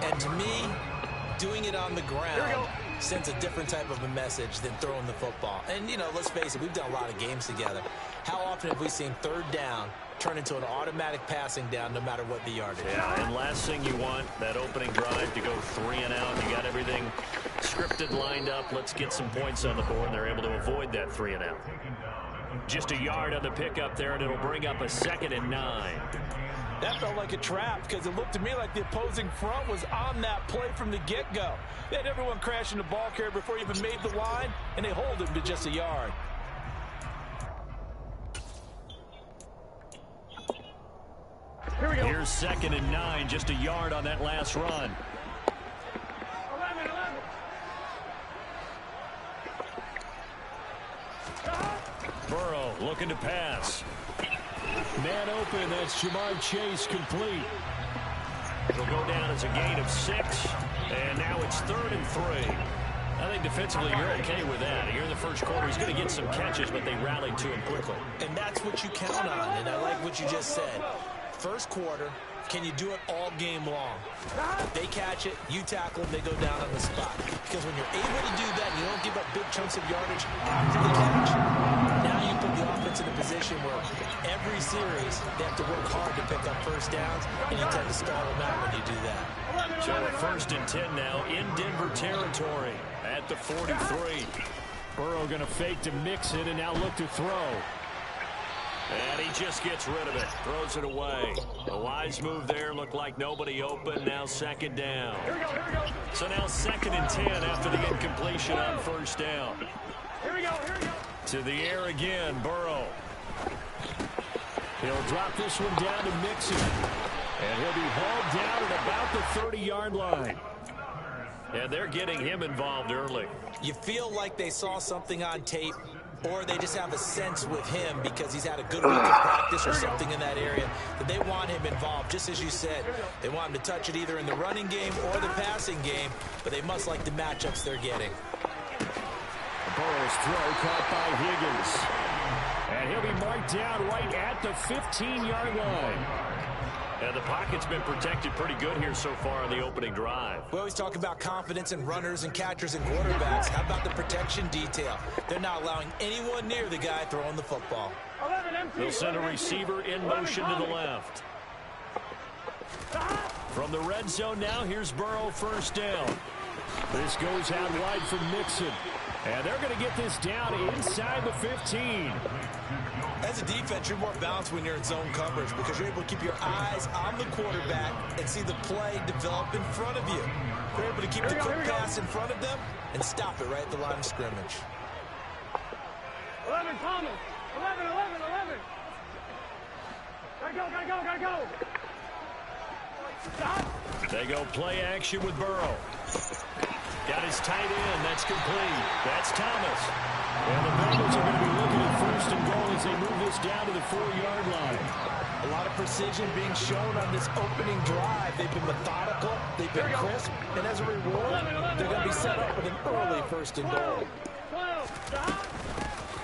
And to me, doing it on the ground sends a different type of a message than throwing the football. And, you know, let's face it, we've done a lot of games together. How often have we seen third down turn into an automatic passing down no matter what the yardage? Yeah, and last thing you want, that opening drive to go 3 and out. You got everything scripted, lined up. Let's get some points on the board, and they're able to avoid that 3 and out. Just a yard on the pickup there, and it'll bring up a 2nd and 9. That felt like a trap because it looked to me like the opposing front was on that play from the get-go. They had everyone crashing the ball carrier before he even made the line, and they hold him to just a yard. Here we go. Here's 2nd and 9, just a yard on that last run. 11. Burrow looking to pass. Man open, that's Jamar Chase complete. It'll go down as a gain of 6, and now it's 3rd and 3. I think defensively you're okay with that. Here in the first quarter, he's going to get some catches, but they rallied to him quickly. And that's what you count on, and I like what you just said. First quarter, can you do it all game long? If they catch it, you tackle them, they go down on the spot. Because when you're able to do that, and you don't give up big chunks of yardage after the catch, now you put the offense in a position where every series they have to work hard to pick up first downs, and you tend to stall them out when you do that. So a 1st and 10 now in Denver territory at the 43. Burrow going to fake to mix it and now look to throw. And he just gets rid of it, throws it away. A wise move there, looked like nobody open, now 2nd down. Here we go. So now 2nd and 10 after the incompletion on 1st down. Here we go. To the air again, Burrow. He'll drop this one down to Mixon. And he'll be hauled down at about the 30-yard line. And they're getting him involved early. You feel like they saw something on tape, or they just have a sense with him because he's had a good week of practice or something in that area that they want him involved. Just as you said, they want him to touch it either in the running game or the passing game, but they must like the matchups they're getting. Burrow's throw caught by Higgins. And he'll be marked down right at the 15-yard line. And the pocket's been protected pretty good here so far on the opening drive. We always talk about confidence in runners and catchers and quarterbacks. How about the protection detail? They're not allowing anyone near the guy throwing the football. They'll send a receiver in motion to the left. From the red zone now, here's Burrow, 1st down. This goes out wide from Mixon. And they're going to get this down inside the 15. As a defense, you're more balanced when you're in zone coverage because you're able to keep your eyes on the quarterback and see the play develop in front of you. You're able to keep the quick pass in front of them and stop it right at the line of scrimmage. 11, Thomas. 11. Gotta go. Stop. They go play action with Burrow. Got his tight end. That's complete. That's Thomas. And the Bengals are going to be looking at 1st and goal as they move this down to the 4-yard line. A lot of precision being shown on this opening drive. They've been methodical. They've been crisp. And as a reward, they're going to be set up with an early 1st and goal.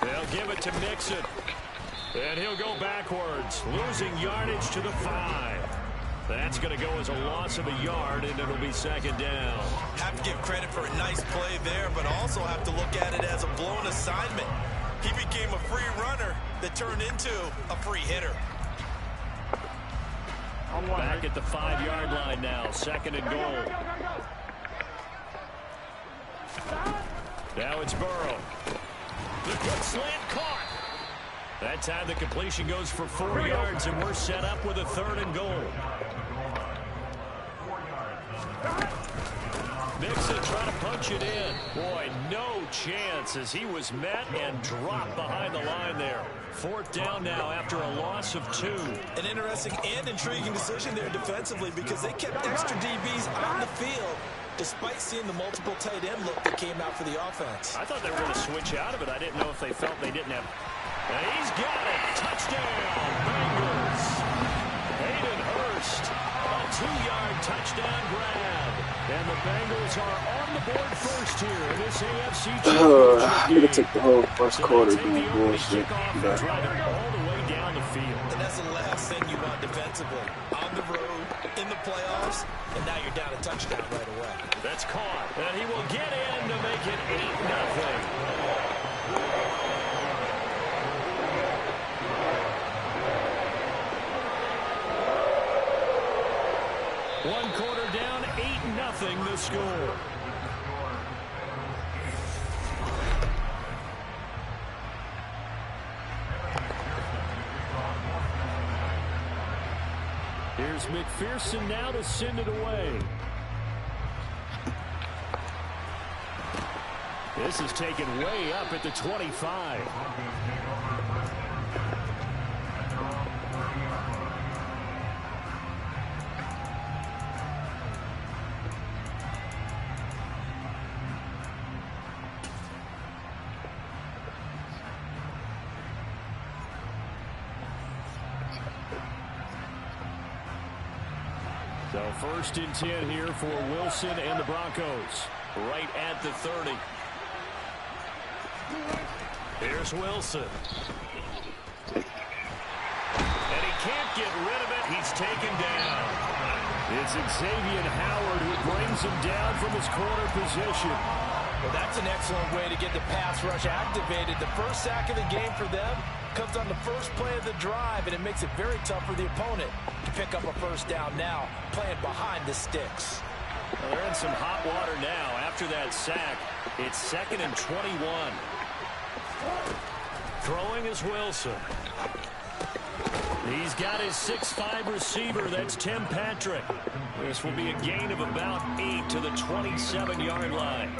They'll give it to Mixon. And he'll go backwards, losing yardage to the 5. That's going to go as a loss of a yard, and it'll be 2nd down. Have to give credit for a nice play there, but also have to look at it as a blown assignment. He became a free runner that turned into a free hitter. Back at the 5-yard line now, 2nd and goal. Now it's Burrow. The good slant caught. That time the completion goes for 4 yards, and we're set up with a 3rd and goal. Mixon trying to punch it in. Boy, no chance as he was met and dropped behind the line there. 4th down now after a loss of 2. An interesting and intriguing decision there defensively because they kept extra DBs on the field despite seeing the multiple tight end look that came out for the offense. I thought they were going to switch out of it. I didn't know if they felt they didn't have. And he's got it. Touchdown, Bengals. Hayden Hurst, a 2-yard touchdown grab. And the Bengals are on the board first here in this AFC Championship game. It took the whole first quarter So doing bullshit. Drive it all the way down the field. And that's the last thing everything you want defensively. On the road, in the playoffs, and now you're down a touchdown right away. That's caught, and he will get in to make it 8-0. One quarter down, 8-0 the score. Here's McPherson now to send it away. This is taken way up at the 25. So 1st and 10 here for Wilson and the Broncos. Right at the 30. Here's Wilson. And he can't get rid of it. He's taken down. It's Xavier Howard who brings him down from his corner position. Well, that's an excellent way to get the pass rush activated. The first sack of the game for them comes on the first play of the drive, and it makes it very tough for the opponent to pick up a first down now, playing behind the sticks. Well, they're in some hot water now. After that sack, it's 2nd and 21. Throwing is Wilson. He's got his 6'5" receiver. That's Tim Patrick. This will be a gain of about 8 to the 27-yard line.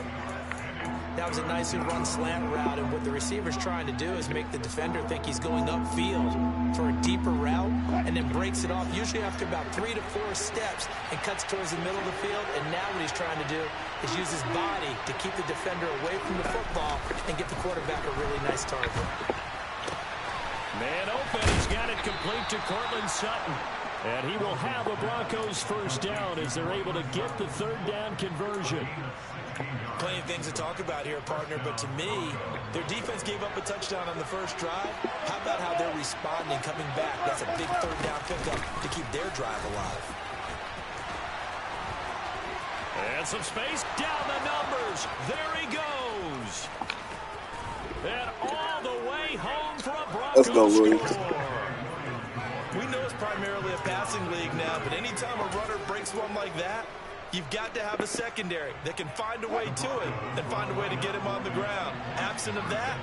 That was a nicely run slant route, and what the receiver's trying to do is make the defender think he's going upfield for a deeper route, and then breaks it off, usually after about 3 to 4 steps, and cuts towards the middle of the field. And now what he's trying to do is use his body to keep the defender away from the football and get the quarterback a really nice target. Man open. He's got it complete to Cortland Sutton. And he will have a Broncos first down as they're able to get the 3rd down conversion. Plenty of things to talk about here, partner, but to me, their defense gave up a touchdown on the first drive. How about how they're responding, coming back? That's a big 3rd down pickup to keep their drive alive. And some space down the numbers. There he goes. And all the way home for a Broncos score. We know it's primarily a passing league now, but anytime a runner breaks one like that, you've got to have a secondary that can find a way to it and find a way to get him on the ground. Absent of that,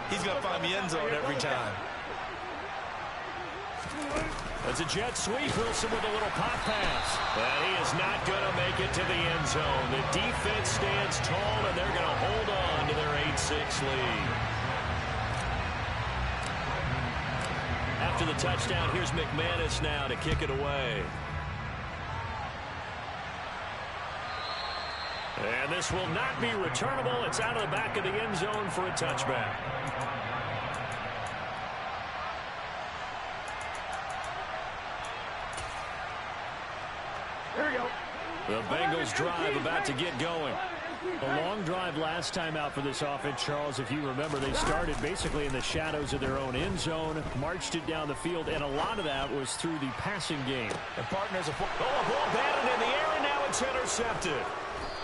he's going to find the end zone every time. That's a jet sweep. Wilson with a little pop pass. And he is not going to make it to the end zone. The defense stands tall, and they're going to hold on to their 8-6 lead. After the touchdown, here's McManus now to kick it away. And this will not be returnable. It's out of the back of the end zone for a touchback. Here we go. The Bengals drive about to get going. A long drive last time out for this offense, Charles. If you remember, they started basically in the shadows of their own end zone, marched it down the field, and a lot of that was through the passing game. And partners, a ball batted in the air, and now it's intercepted.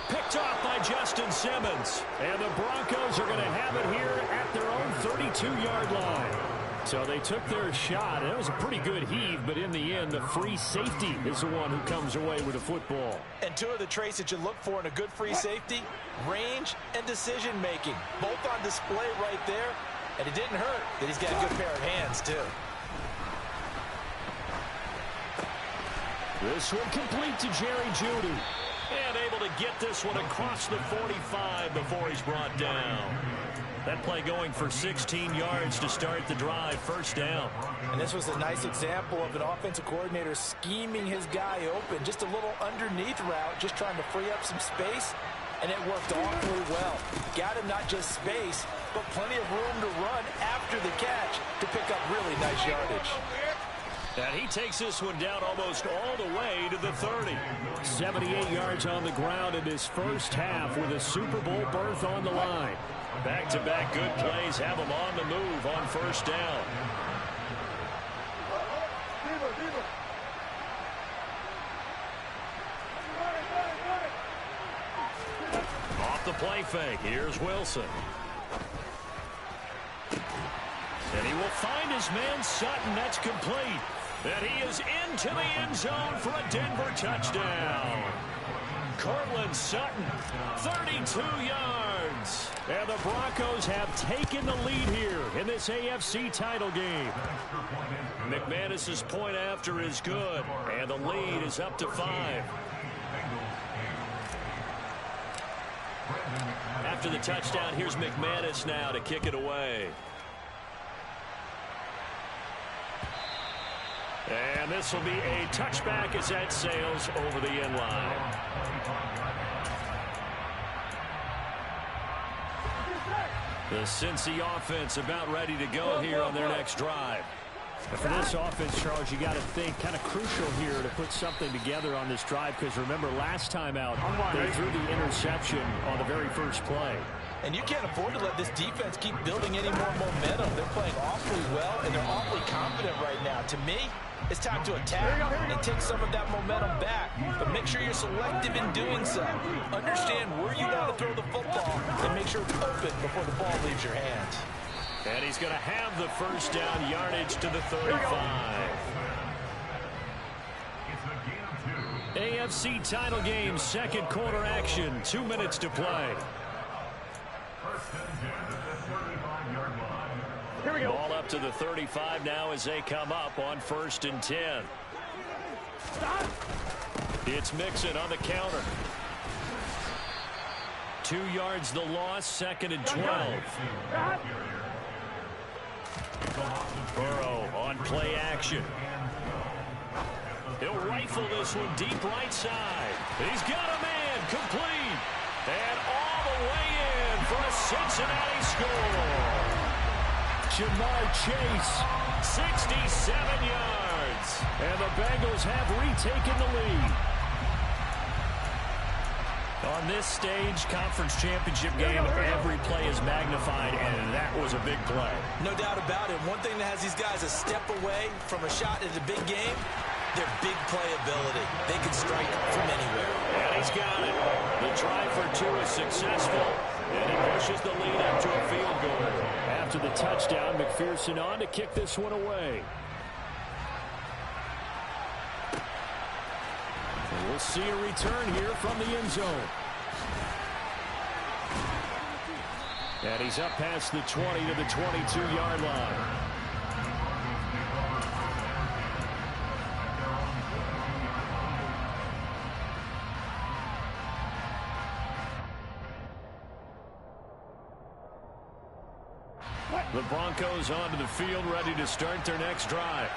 Picked off by Justin Simmons. And the Broncos are going to have it here at their own 32-yard line. So they took their shot. It was a pretty good heave, but in the end, the free safety is the one who comes away with the football. And two of the traits that you look for in a good free safety, range and decision-making. Both on display right there. And it didn't hurt that he's got a good pair of hands, too. This one complete to Jerry Jeudy. And able to get this one across the 45 before he's brought down. That play going for 16 yards to start the drive, first down. And this was a nice example of an offensive coordinator scheming his guy open. Just a little underneath route, just trying to free up some space. And it worked awfully well. Got him not just space, but plenty of room to run after the catch to pick up really nice yardage. And he takes this one down almost all the way to the 30. 78 yards on the ground in his first half with a Super Bowl berth on the line. Back-to-back good plays have him on the move on first down. off the play fake. Here's Wilson. And he will find his man Sutton. That's complete. And he is into the end zone for a Denver touchdown. Cortland Sutton, 32 yards. And the Broncos have taken the lead here in this AFC title game. McManus's point after is good, and the lead is up to 5. After the touchdown, here's McManus now to kick it away. And this will be a touchback as that sails over the end line. The Cincy offense about ready to go here on their next drive. And for this offense, Charles, you got to think kind of crucial here to put something together on this drive, because remember last time out they threw the interception on the very first play. And you can't afford to let this defense keep building any more momentum. They're playing awfully well, and they're awfully confident right now. To me, it's time to attack and take some of that momentum back. But make sure you're selective in doing so. Understand where you want to throw the football and make sure it's open before the ball leaves your hands. And he's going to have the first down, yardage to the 35. AFC title game, second quarter action, 2 minutes to play. Here we go. Ball up to the 35 now as they come up on 1st and 10. It's Mixon on the counter. 2 yards the loss, 2nd and 12. Burrow on play action. He'll rifle this one deep right side. He's got a man complete. And all the way in for a Cincinnati score. Jamar Chase, 67 yards. And the Bengals have retaken the lead. On this stage, conference championship game, every play is magnified, and that was a big play. No doubt about it. One thing that has these guys a step away from a shot at a big game, their big play ability. They can strike from anywhere. And he's got it. The try for 2 is successful, and he pushes the lead up to a field goal. After the touchdown, McPherson on to kick this one away. And we'll see a return here from the end zone. And he's up past the 20 to the 22-yard line. The Broncos onto the field, ready to start their next drive.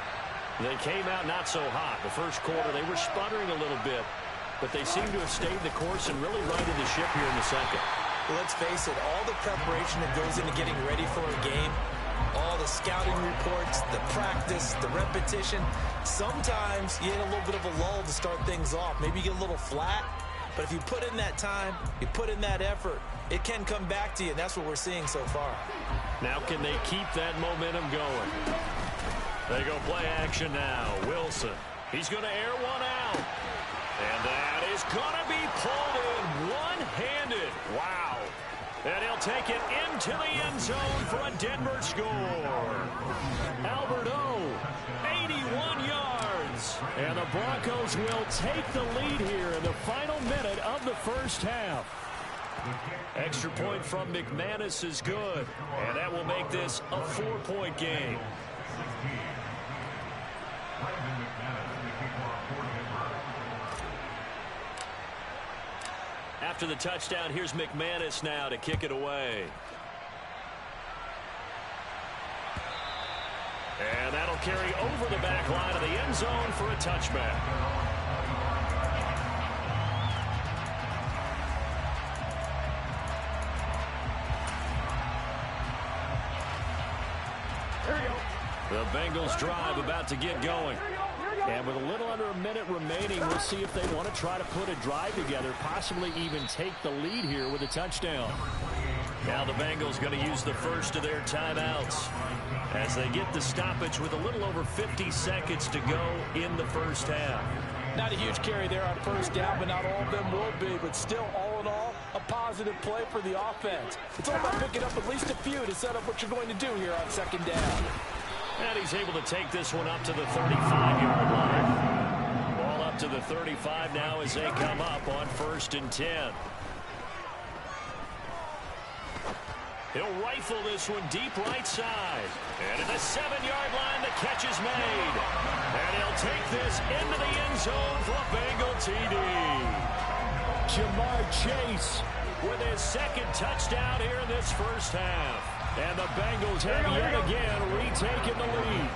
They came out not so hot. The first quarter, they were sputtering a little bit, but they seem to have stayed the course and really righted the ship here in the second. Well, let's face it, all the preparation that goes into getting ready for a game, all the scouting reports, the practice, the repetition, sometimes you get a little bit of a lull to start things off. Maybe you get a little flat, but if you put in that time, you put in that effort, it can come back to you, and that's what we're seeing so far. Now can they keep that momentum going? They go play action now. Wilson. He's going to air one out. And that is going to be pulled in one-handed. Wow. And he'll take it into the end zone for a Denver score. Albert O, 81 yards. And the Broncos will take the lead here in the final minute of the first half. Extra point from McManus is good, and that will make this a 4-point game. After the touchdown, here's McManus now to kick it away. And that'll carry over the back line of the end zone for a touchback. The Bengals drive about to get going. And with a little under a minute remaining, we'll see if they want to try to put a drive together, possibly even take the lead here with a touchdown. Now the Bengals going to use the first of their timeouts as they get the stoppage with a little over 50 seconds to go in the first half. Not a huge carry there on first down, but not all of them will be. But still, all in all, a positive play for the offense. It's all about picking up at least a few to set up what you're going to do here on second down. And he's able to take this one up to the 35-yard line. Ball up to the 35 now as they come up on 1st and 10. He'll rifle this one deep right side. And at the 7-yard line, the catch is made. And he'll take this into the end zone for a Bengal TD. Jamar Chase with his second touchdown here in this first half. And the Bengals have yet again retaken the lead.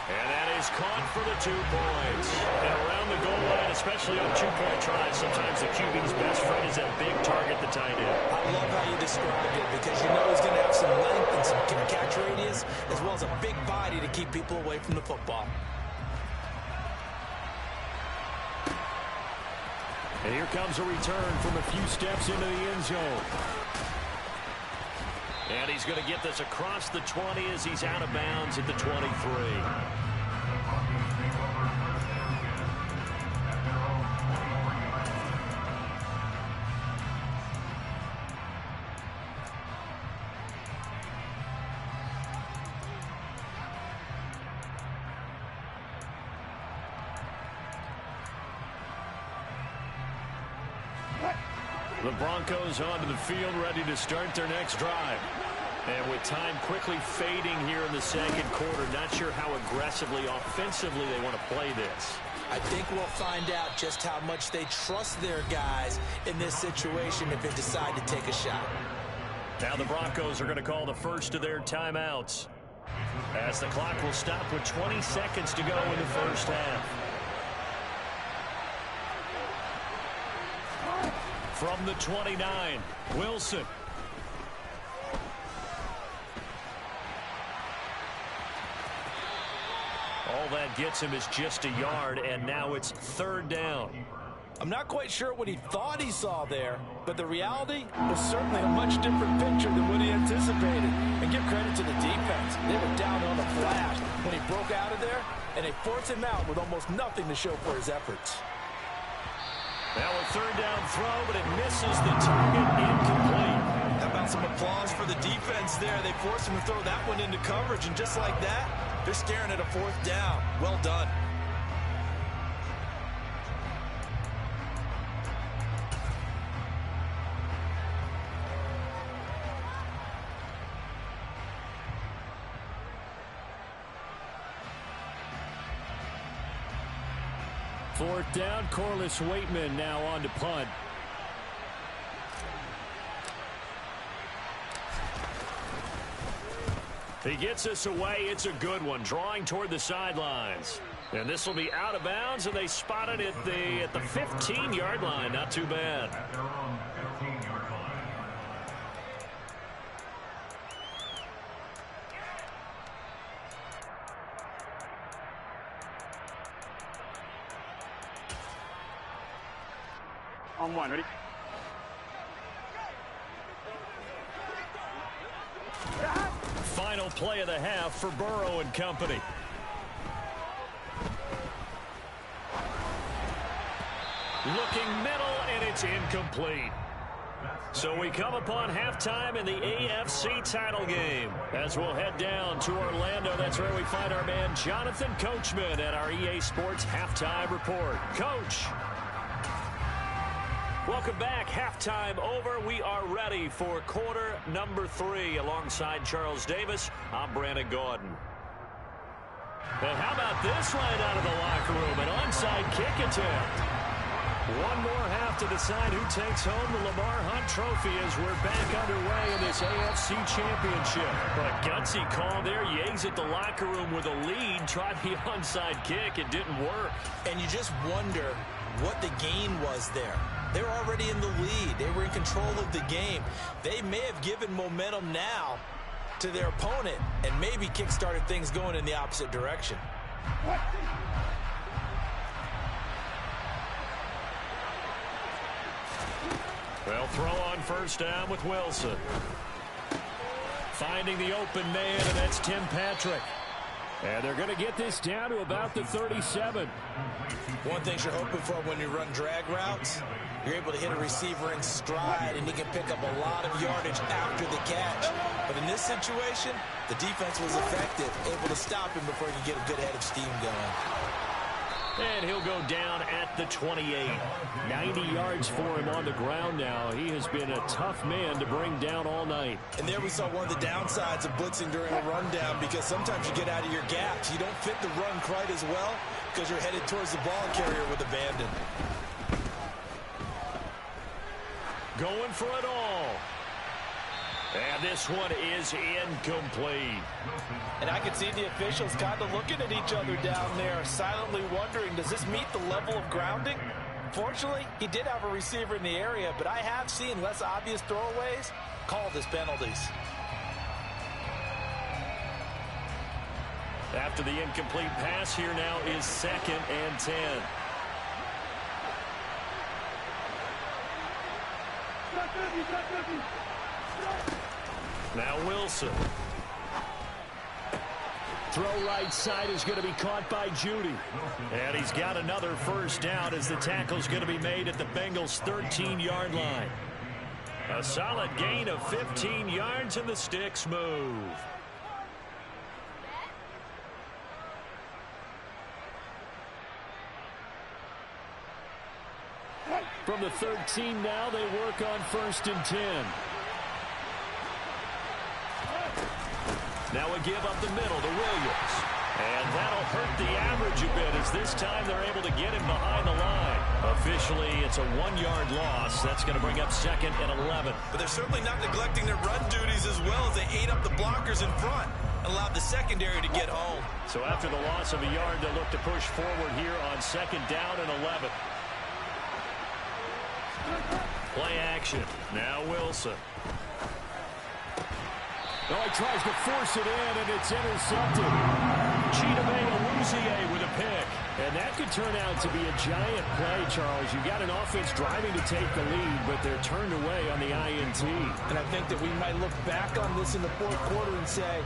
And that is caught for the 2 points. And around the goal line, especially on 2-point tries, sometimes the QB's best friend is that big target, the tight end. I love how you described it because you know he's going to have some length and some catch radius as well as a big body to keep people away from the football. And here comes a return from a few steps into the end zone. And he's going to get this across the 20 as he's out of bounds at the 23. The Broncos onto the field, ready to start their next drive. And with time quickly fading here in the second quarter, not sure how aggressively, offensively they want to play this. I think we'll find out just how much they trust their guys in this situation if they decide to take a shot. Now the Broncos are going to call the first of their timeouts, as the clock will stop with 20 seconds to go in the first half. From the 29, Wilson. All that gets him is just a yard, and now it's 3rd down. I'm not quite sure what he thought he saw there, but the reality was certainly a much different picture than what he anticipated. And give credit to the defense. They were down on the flash when he broke out of there, and they forced him out with almost nothing to show for his efforts. Now a 3rd down throw, but it misses the target, incomplete. How about some applause for the defense there? They forced him to throw that one into coverage, and just like that, they're staring at a 4th down. Well done. Fourth down, Corliss Waitman now on to punt. He gets us away. It's a good one, drawing toward the sidelines. And this will be out of bounds, and they spotted it at the 15-yard line. Not too bad. On 1, ready? Final play of the half for Burrow and company. Looking middle, and it's incomplete. So we come upon halftime in the AFC title game. As we'll head down to Orlando, that's where we find our man Jonathan Coachman at our EA Sports Halftime Report. Coach. Welcome back. Halftime over. We are ready for quarter number 3. Alongside Charles Davis, I'm Brandon Gordon. And how about this right out of the locker room? An onside kick attempt. One more half to decide who takes home the Lamar Hunt Trophy as we're back underway in this AFC Championship. But a gutsy call there. Yates at the locker room with a lead. Tried the onside kick. It didn't work. And you just wonder what the gain was there. They were already in the lead. They were in control of the game. They may have given momentum now to their opponent and maybe kick-started things going in the opposite direction. They'll throw on first down with Wilson. finding the open man, and that's Tim Patrick. And they're going to get this down to about the 37. One thing you're hoping for when you run drag routes, you're able to hit a receiver in stride, and he can pick up a lot of yardage after the catch. But in this situation, the defense was effective, able to stop him before he could get a good head of steam going. And he'll go down at the 28. 90 yards for him on the ground now. He has been a tough man to bring down all night. And there we saw one of the downsides of blitzing during a rundown, because sometimes you get out of your gaps. You don't fit the run quite as well because you're headed towards the ball carrier with abandon. Going for it all. And this one is incomplete. And I can see the officials kind of looking at each other down there, silently wondering, does this meet the level of grounding? Fortunately, he did have a receiver in the area, but I have seen less obvious throwaways called as penalties. After the incomplete pass, here now is 2nd and 10. Now Wilson. Throw right side is going to be caught by Judy. And he's got another first down as the tackle's going to be made at the Bengals' 13-yard line. A solid gain of 15 yards, and the sticks move. From the 13 now, they work on 1st and 10. Now a give up the middle to Williams. And that'll hurt the average a bit, as this time they're able to get him behind the line. Officially, it's a 1-yard loss. That's going to bring up 2nd and 11. But they're certainly not neglecting their run duties as well, as they ate up the blockers in front and allowed the secondary to get home. So after the loss of a yard, they'll look to push forward here on 2nd down and 11. Play action. Now Wilson. Oh, he tries to force it in, and it's intercepted. Chidobe with a pick. And that could turn out to be a giant play, Charles. You've got an offense driving to take the lead, but they're turned away on the INT. And I think that we might look back on this in the 4th quarter and say,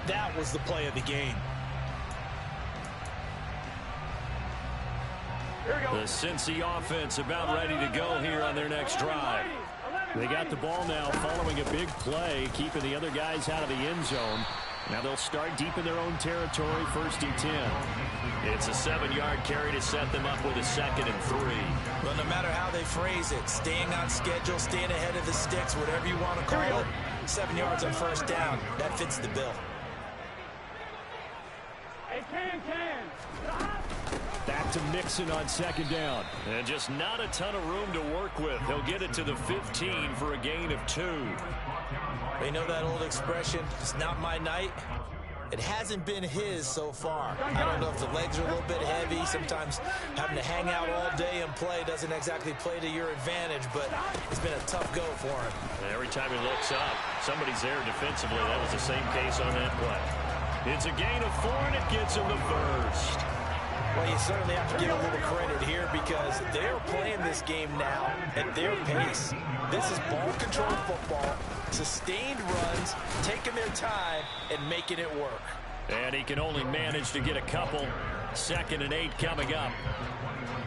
that was the play of the game. The Cincy offense about ready to go here on their next drive. They got the ball now following a big play, keeping the other guys out of the end zone. Now they'll start deep in their own territory, 1st and 10. It's a 7-yard carry to set them up with a 2nd and 3. Well, no matter how they phrase it, staying on schedule, staying ahead of the sticks, whatever you want to call it, 7 yards on 1st down, that fits the bill. Back to Mixon on 2nd down. And just not a ton of room to work with. He'll get it to the 15 for a gain of 2. They know that old expression, it's not my night. It hasn't been his so far. I don't know if the legs are a little bit heavy. Sometimes having to hang out all day and play doesn't exactly play to your advantage, but it's been a tough go for him. And every time he looks up, somebody's there defensively. That was the same case on that play. It's a gain of 4, and it gets him the first. Well, you certainly have to give a little credit here, because they're playing this game now at their pace. This is ball control football, sustained runs, taking their time, and making it work. And he can only manage to get a couple. 2nd and 8 coming up.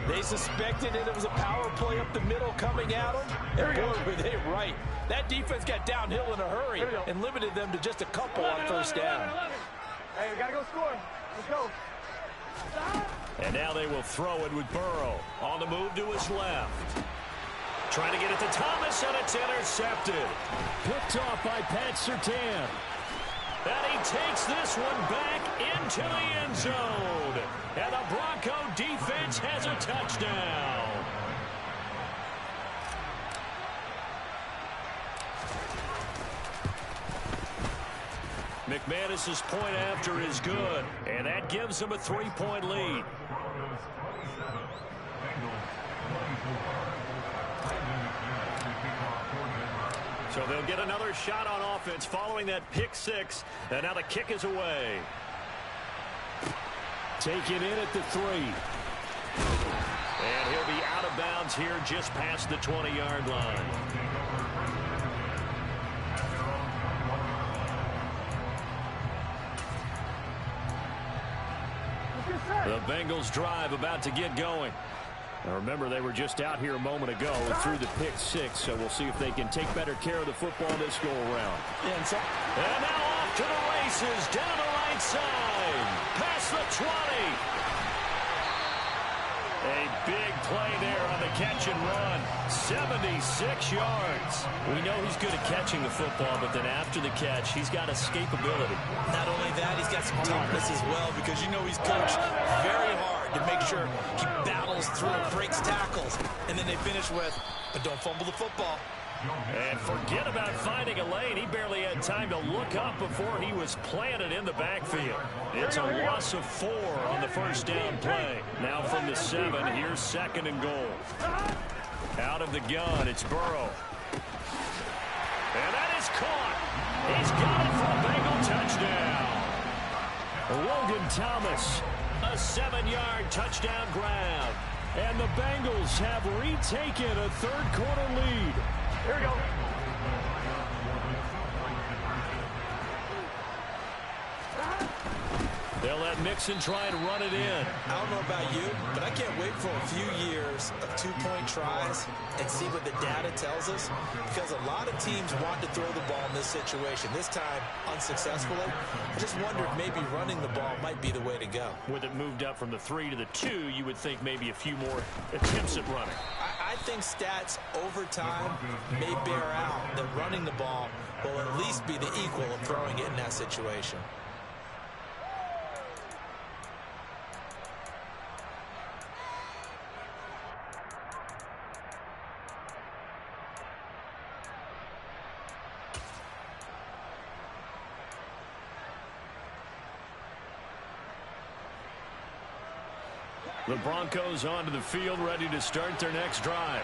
They suspected it was a power play up the middle coming at them. And boy, were they right. That defense got downhill in a hurry and limited them to just a couple on 1st down. Hey, we got to go score. Let's go. And now they will throw it with Burrow on the move to his left. Trying to get it to Thomas, and it's intercepted. Picked off by Pat Surtain. And he takes this one back into the end zone. And the Bronco defense has a touchdown. McManus's point after is good, and that gives him a 3-point lead. So they'll get another shot on offense following that pick 6, and now the kick is away. Taken in at the 3. And he'll be out of bounds here just past the 20-yard line. The Bengals drive about to get going. Now remember, they were just out here a moment ago and threw the pick six, so we'll see if they can take better care of the football this go-around. And now off to the races, down the right side, past the 20. A big play there on the catch and run, 76 yards. We know he's good at catching the football, but then after the catch, he's got escapability. Not only that, he's got some toughness as well, because you know he's coached very hard to make sure he battles through, breaks tackles, and then they finish with, but don't fumble the football. And forget about finding a lane. He barely had time to look up before he was planted in the backfield. It's a loss of 4 on the first down play. Now from the 7, here's 2nd and goal. Out of the gun, it's Burrow. And that is caught. He's got it for a Bengal touchdown. Logan Thomas, a 7-yard touchdown grab. And the Bengals have retaken a third-quarter lead. Here we go. They'll let Mixon try and run it in. I don't know about you, but I can't wait for a few years of two-point tries and see what the data tells us, because a lot of teams want to throw the ball in this situation. This time, unsuccessfully. I just wonder if maybe running the ball might be the way to go. With it moved up from the 3 to the 2, you would think maybe a few more attempts at running. I think stats over time may bear out that running the ball will at least be the equal of throwing it in that situation. The Broncos onto the field, ready to start their next drive.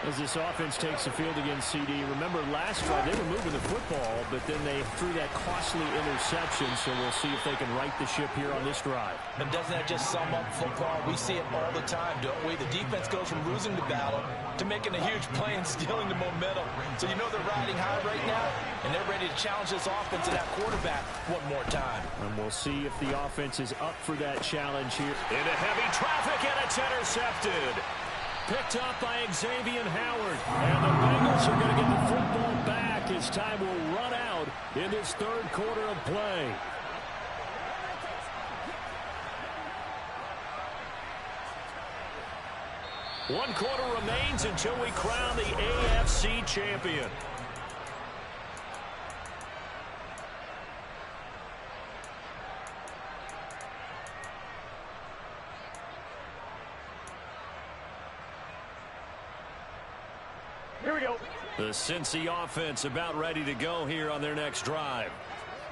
As this offense takes the field against CD, remember last drive they were moving the football, but then they threw that costly interception, so we'll see if they can right the ship here on this drive. And doesn't that just sum up football? We see it all the time, don't we? The defense goes from losing the battle to making a huge play and stealing the momentum. So you know they're riding high right now, and they're ready to challenge this offense and that quarterback one more time. And we'll see if the offense is up for that challenge here. Into heavy traffic, and it's intercepted. Picked up by Xavier Howard. And the Bengals are going to get the football back as time will run out in this third quarter of play. One quarter remains until we crown the AFC champion. Here we go. The Cincy offense about ready to go here on their next drive.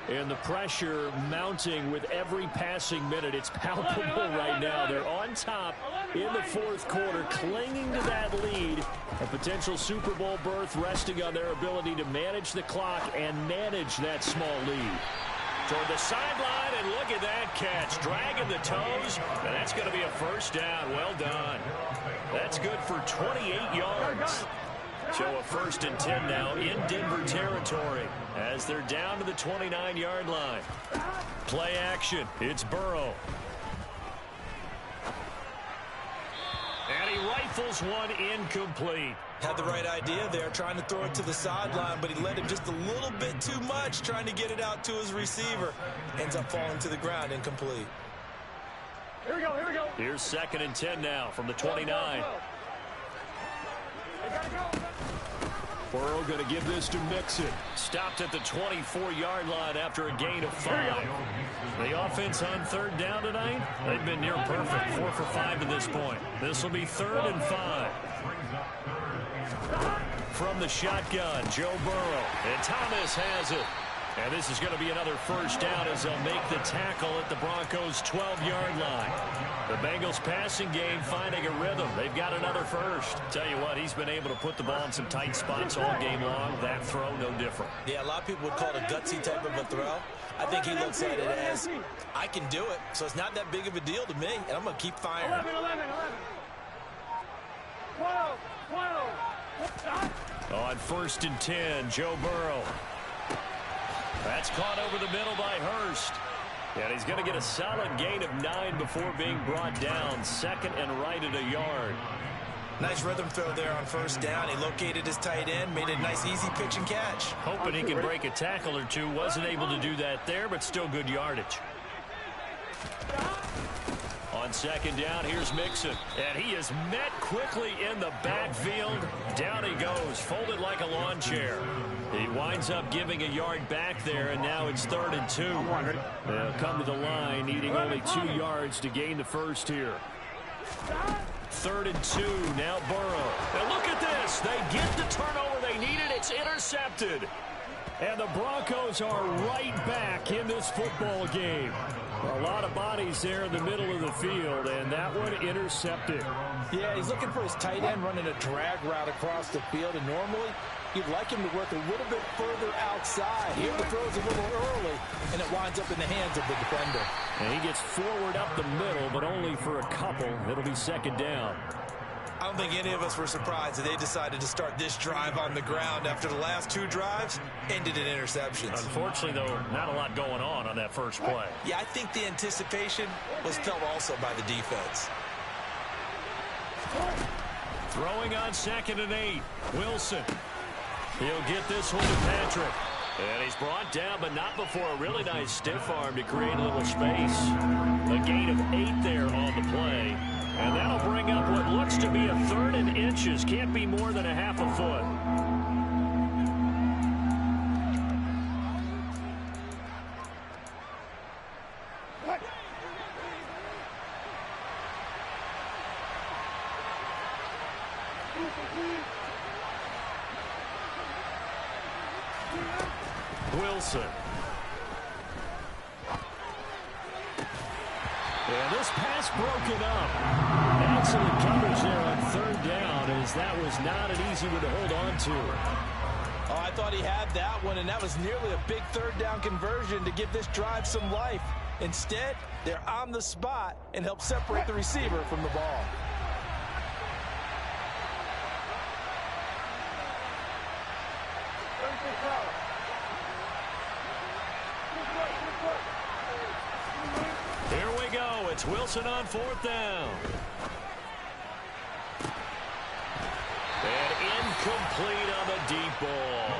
And the pressure mounting with every passing minute. It's palpable right now. They're on top in the fourth quarter, clinging to that lead. A potential Super Bowl berth resting on their ability to manage the clock and manage that small lead. Toward the sideline, and look at that catch. Dragging the toes, and that's going to be a first down. Well done. That's good for 28 yards. So a 1st and 10 now in Denver territory as they're down to the 29-yard line. Play action. It's Burrow. And he rifles one incomplete. Had the right idea there, trying to throw it to the sideline, but he let him just a little bit too much, trying to get it out to his receiver. Ends up falling to the ground, incomplete. Here we go, here we go. Here's 2nd and 10 now from the 29. Burrow going to give this to Mixon. Stopped at the 24-yard line after a gain of 5. The offense on 3rd down tonight, they've been near perfect, 4 for 5 to this point. This will be 3rd and 5. From the shotgun, Joe Burrow, and Thomas has it. And this is going to be another first down as they'll make the tackle at the Broncos' 12-yard line. The Bengals passing game finding a rhythm. They've got another first. Tell you what, he's been able to put the ball in some tight spots all game long. That throw, no different. Yeah, a lot of people would call it a gutsy type of a throw. I think he looks at it as, I can do it, so it's not that big of a deal to me, and I'm going to keep firing. 11. 12. On 1st and 10, Joe Burrow. That's caught over the middle by Hurst. And he's going to get a solid gain of 9 before being brought down. Second and right at a yard. Nice rhythm throw there on first down. He located his tight end, made a nice easy pitch and catch. Hoping he can break a tackle or two. Wasn't able to do that there, but still good yardage. On second down, here's Mixon. And he is met quickly in the backfield. Down he goes, folded like a lawn chair. He winds up giving a yard back there, and now it's 3rd and 2. They'll come to the line, needing only 2 yards to gain the first here. 3rd and 2, now Burrow. And look at this. They get the turnover they needed. It's intercepted. And the Broncos are right back in this football game. A lot of bodies there in the middle of the field, and that one intercepted. Yeah, he's looking for his tight end running a drag route across the field, and normally you'd like him to work a little bit further outside. Here the throw's a little early, and it winds up in the hands of the defender. And he gets forward up the middle, but only for a couple. It'll be second down. I don't think any of us were surprised that they decided to start this drive on the ground after the last 2 drives ended in interceptions. Unfortunately, though, not a lot going on that first play. Yeah, I think the anticipation was felt also by the defense. Throwing on 2nd and 8. Wilson. He'll get this one to Patrick. And he's brought down, but not before a really nice stiff arm to create a little space. A gain of 8 there on the play. And that'll bring up what looks to be a 3rd and inches. Can't be more than a half a foot. Wilson. And this pass broken up. Excellent coverage there on 3rd down, as that was not an easy one to hold on to. Oh, I thought he had that one, and that was nearly a big 3rd down conversion to give this drive some life. Instead, they're on the spot and help separate the receiver from the ball. Here we go. It's Wilson on 4th down. And incomplete on the deep ball.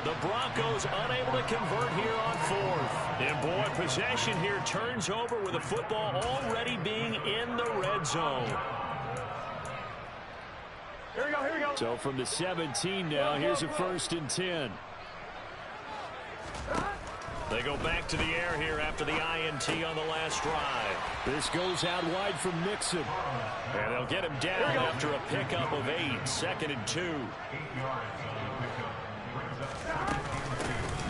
The Broncos unable to convert here on 4th. And boy, possession here turns over with the football already being in the red zone. Here we go, here we go. So from the 17 now, here's a 1st and 10. They go back to the air here after the INT on the last drive. This goes out wide from Mixon. And they'll get him down after a pickup of 8. 2nd and 2.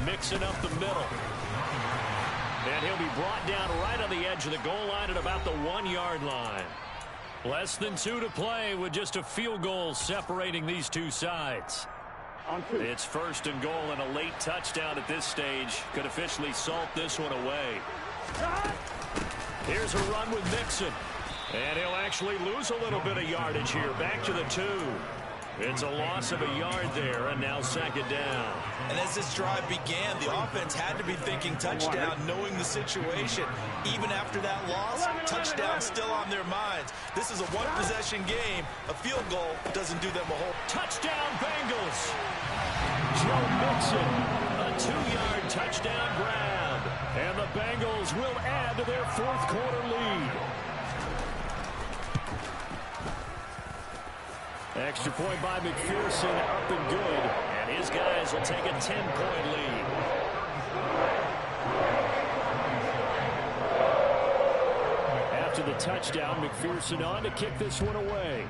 Mixon up the middle. And he'll be brought down right on the edge of the goal line at about the 1-yard line. Less than 2 to play with just a field goal separating these two sides. It's 1st and goal, and a late touchdown at this stage could officially salt this one away. Here's a run with Mixon. And he'll actually lose a little bit of yardage here. Back to the 2. It's a loss of a yard there, and now 2nd down. And as this drive began, the offense had to be thinking touchdown, knowing the situation. Even after that loss, touchdown still on their minds. This is a one-possession game. A field goal doesn't do them a whole. Touchdown, Bengals! Joe Mixon, a 2-yard touchdown grab. And the Bengals will add to their 4th quarter lead. Extra point by McPherson, up and good. And his guys will take a 10-point lead. After the touchdown, McPherson on to kick this one away.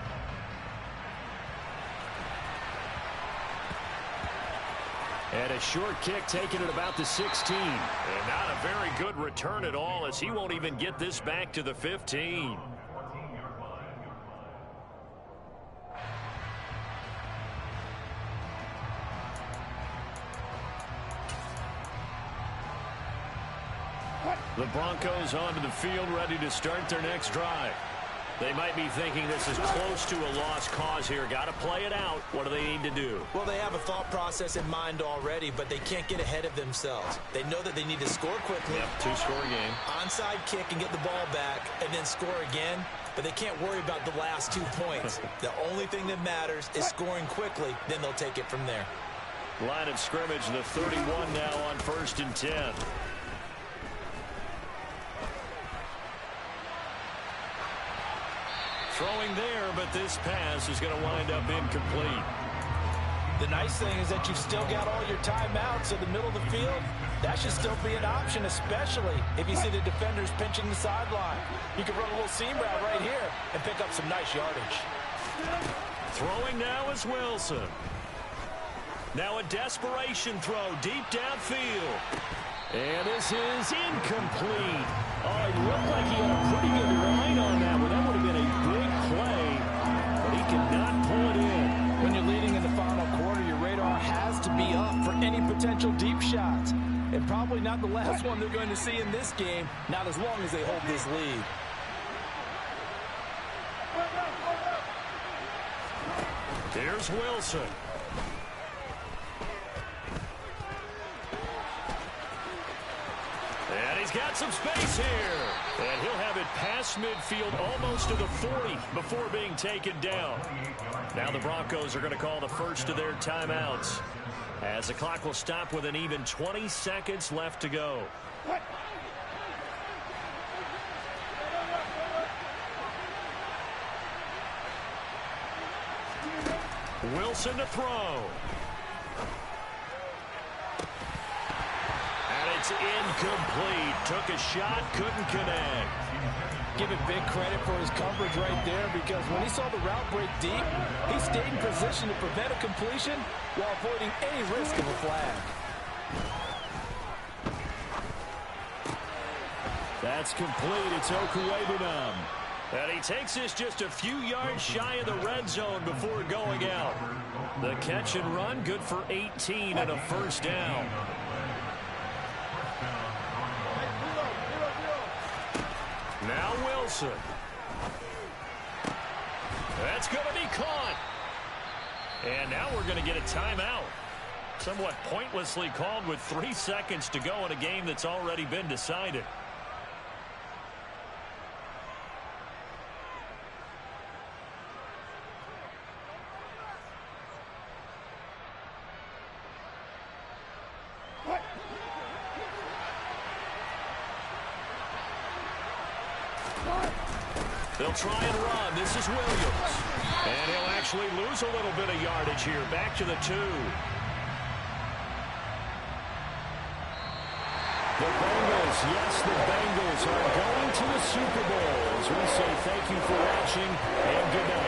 And a short kick taken at about the 16. And not a very good return at all, as he won't even get this back to the 15. The Broncos onto the field, ready to start their next drive. They might be thinking this is close to a lost cause here. Got to play it out. What do they need to do? Well, they have a thought process in mind already, but they can't get ahead of themselves. They know that they need to score quickly. Yep, two-score game. Onside kick and get the ball back and then score again. But they can't worry about the last 2 points. The only thing that matters is scoring quickly. Then they'll take it from there. Line of scrimmage, the 31 now on 1st and 10. Throwing there, but this pass is going to wind up incomplete. The nice thing is that you've still got all your timeouts in the middle of the field. That should still be an option, especially if you see the defenders pinching the sideline. You can run a little seam route right here and pick up some nice yardage. Throwing now is Wilson. Now a desperation throw deep downfield. And this is incomplete. Oh, it looked like he had a pretty good line on that one. That would have been a big play, but he could not pull it in. When you're leading in the final quarter, your radar has to be up for any potential deep shots. And probably not the last one they're going to see in this game, not as long as they hold this lead. Here's Wilson. And he's got some space here. And he'll have it past midfield almost to the 40 before being taken down. Now the Broncos are going to call the first of their timeouts, as the clock will stop with an even 20 seconds left to go. Wilson to throw. And it's incomplete. Took a shot, couldn't connect. Give it big credit for his coverage right there, because when he saw the route break deep, he stayed in position to prevent a completion while avoiding any risk of a flag. That's complete. It's Okuwebunam. And he takes this just a few yards shy of the red zone before going out. The catch and run, good for 18 and a first down. Now Wilson. That's going to be caught. And now we're going to get a timeout. Somewhat pointlessly called with 3 seconds to go in a game that's already been decided. They'll try and run. This is Williams. And he'll actually lose a little bit of yardage here. Back to the 2. The Bengals, yes, the Bengals are going to the Super Bowl. As we say thank you for watching and good night.